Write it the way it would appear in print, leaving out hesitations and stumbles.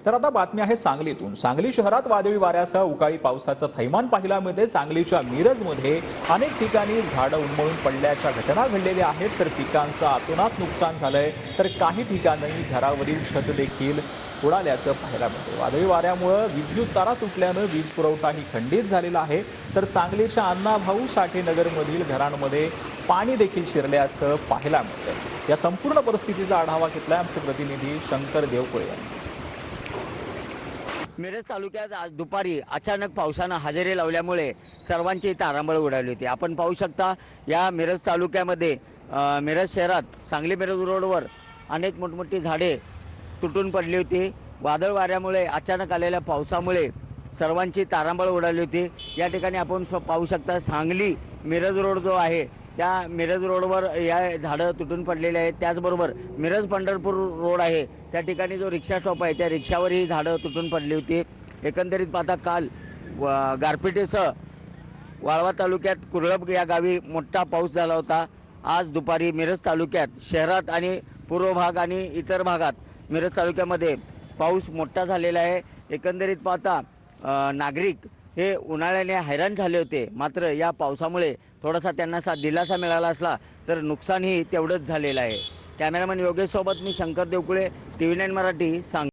तर आता बातमी आहे सांगलीतून। सांगली शहरात वादळी वाऱ्यासह अवकाळी पावसाचं थैमान पाहायला मिळते। सांगलीच्या मिरजमध्ये अनेक ठिकाणी झाडं उन्मळून पडल्याच्या घटना घडलेल्या आहेत, तर पिकांचं अतोनात नुकसान झालंय, तर काही ठिकाणी घरावरील छत देखील उडाल्याचं पाहायला मिळते। वादळी वाऱ्यामुळे विद्युत तारा तुटल्यानं वीज पुरवठाही खंडित झालेला आहे, तर सांगलीच्या अण्णाभाऊ साठे नगरमधील घरांमध्ये पाणी देखील शिरल्याचं पाहायला मिळतं। या संपूर्ण परिस्थितीचा आढावा घेतलाय आमचे प्रतिनिधी शंकर देवकुळे यांनी। मिरज तालुक्यात आज दुपारी अचानक पावसानं हजेरी लावल्यामुळे सर्वांची तारांबळ उडाली होती। आपण पाहू शकता या मिरज तालुक्यामध्ये मिरज शहरात सांगली मिरज रोडवर अनेक मोठमोठी झाडे तुटून पडली होती। वादळ वाऱ्यामुळे अचानक आलेल्या पावसामुळे सर्वांची तारांबळ उडाली होती। या ठिकाणी आपण पाहू शकता सांगली मिरज रोड जो आहे त्या मिरज रोडवर या झाडं तुटून पडलेले आहेत। त्याचबरोबर मिरज पंढरपूर रोड आहे त्या ठिकाणी जो रिक्षा स्टॉप आहे त्या रिक्षावर ही झाडं तुटून पडली होती। एकंदरीत पाहता काल गारपिटीसह वाळवा तालुक्यात कुर्लप या गावी मोठा पाऊस झाला होता। आज दुपारी मिरज तालुक्यात शहरात आणि पूर्व भाग आणि इतर भागात मिरज तालुक्यामध्ये पाऊस मोठा झालेला आहे। एकंदरीत पाहता नागरिक हे उन्हाळ्याने हैराण झाले होते, मात्र या पावसामुळे थोडासा त्यांना दिलासा मिळाला असला तर नुकसानही तेवढंच झालेलं आहे। कॅमेरामन योगेश सोबत मी शंकर देवकुळे, TV9 मराठी, सांगली।